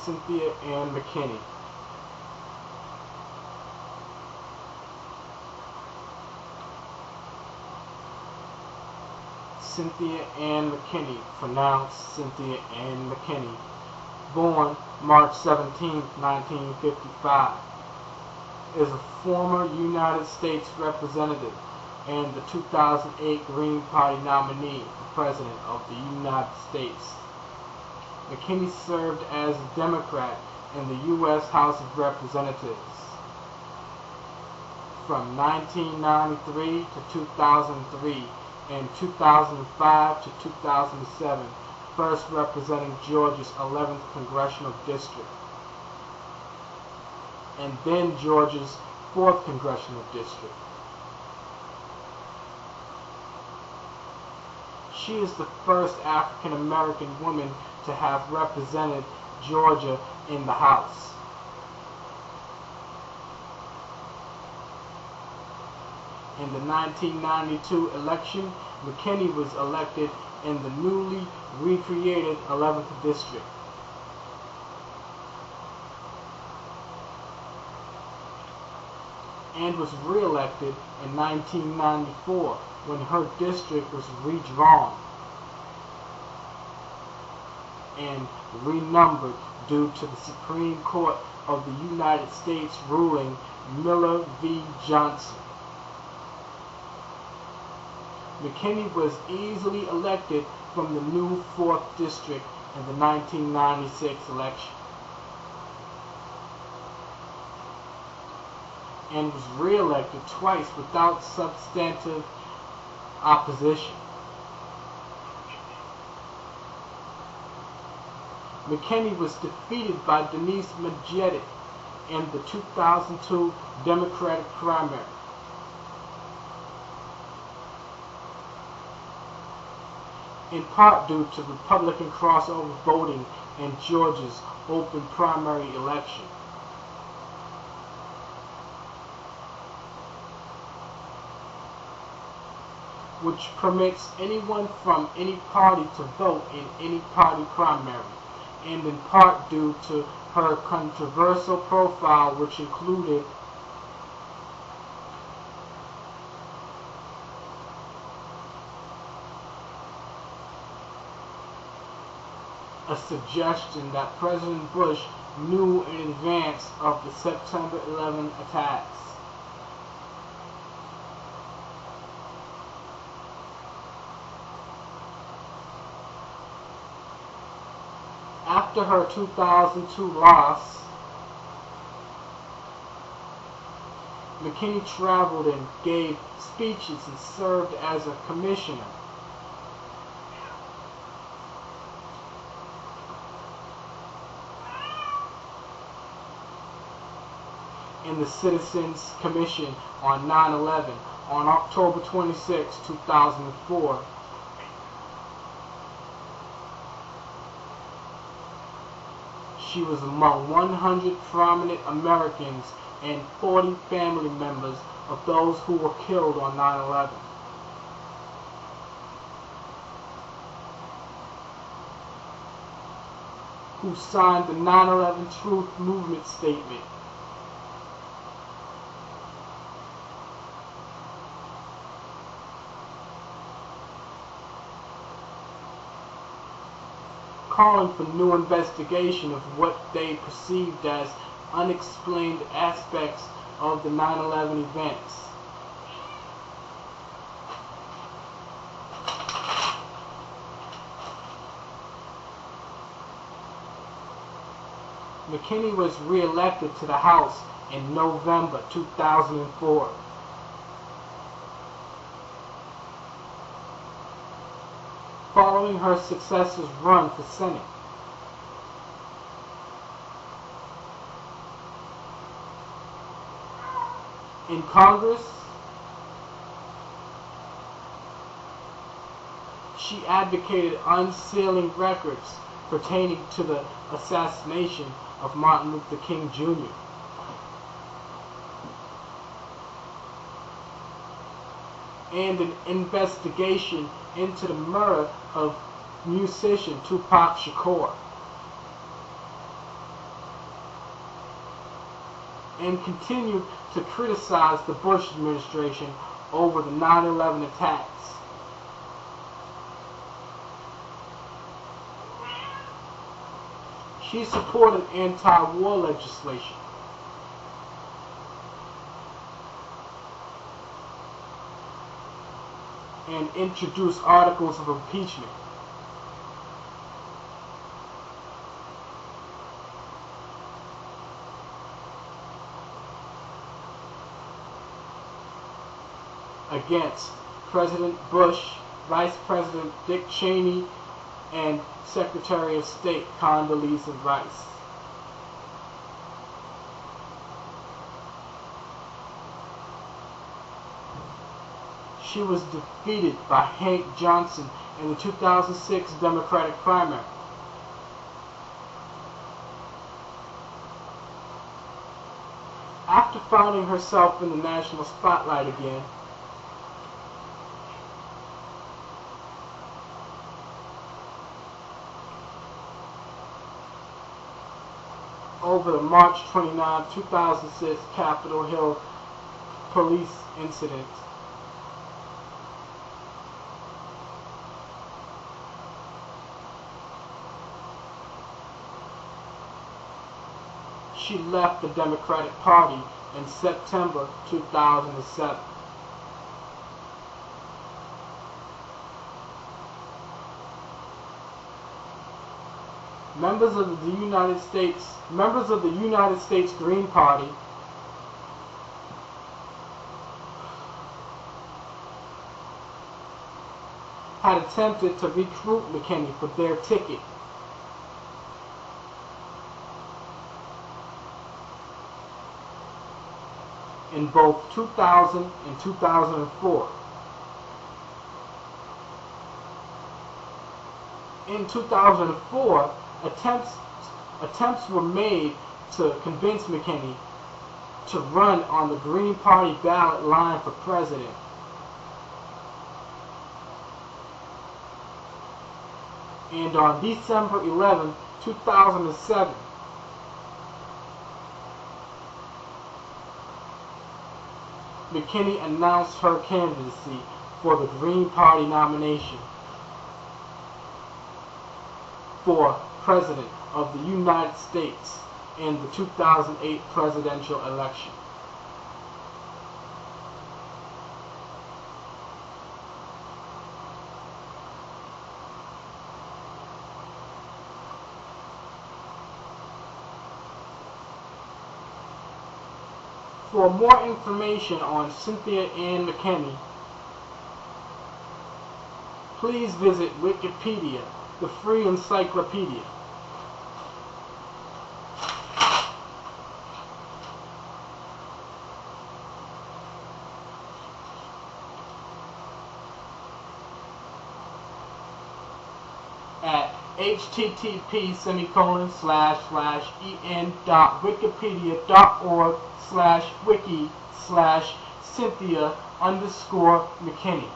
Cynthia Mckinney. Cynthia Mckinney, pronounced Cynthia Mckinney, born March 17, 1955, is a former United States Representative and the 2008 Green Party nominee for President of the United States. McKinney served as a Democrat in the U.S. House of Representatives from 1993 to 2003 and 2005 to 2007, first representing Georgia's 11th Congressional District, and then Georgia's 4th Congressional District. She is the first African American woman to have represented Georgia in the House. In the 1992 election, McKinney was elected in the newly recreated 11th District. And was re-elected in 1994 when her district was redrawn and renumbered due to the Supreme Court of the United States ruling Miller v. Johnson. McKinney was easily elected from the new 4th District in the 1996 election and was re-elected twice without substantive opposition. McKinney was defeated by Denise Majetić in the 2002 Democratic primary. In part due to Republican crossover voting in Georgia's open primary election. Which permits anyone from any party to vote in any party primary, and in part due to her controversial profile, which included a suggestion that President Bush knew in advance of the September 11 attacks. After her 2002 loss, McKinney traveled and gave speeches and served as a commissioner in the Citizens Commission on 9/11 on October 26, 2004. She was among 100 prominent Americans and 40 family members of those who were killed on 9/11. Who signed the 9/11 Truth Movement Statement. Calling for new investigation of what they perceived as unexplained aspects of the 9/11 events. McKinney was re-elected to the House in November 2004. Following her successor's run for Senate. In Congress, she advocated unsealing records pertaining to the assassination of Martin Luther King Jr. and an investigation into the murder of musician Tupac Shakur. and continued to criticize the Bush administration over the 9/11 attacks. She supported anti-war legislation and introduced articles of impeachment. Against President Bush, Vice President Dick Cheney, and Secretary of State Condoleezza Rice. She was defeated by Hank Johnson in the 2006 Democratic primary. After finding herself in the national spotlight again, over the March 29, 2006 Capitol Hill police incident, she left the Democratic Party in September 2007. Members of the United States Green Party had attempted to recruit McKinney for their ticket. In both 2000 and 2004. In 2004, attempts were made to convince McKinney to run on the Green Party ballot line for president. And on December 11, 2007, McKinney announced her candidacy for the Green Party nomination for President of the United States in the 2008 presidential election. For more information on Cynthia Mckinney, please visit Wikipedia, the free encyclopedia. At http://en.wikipedia.org/wiki/Cynthia_McKinney.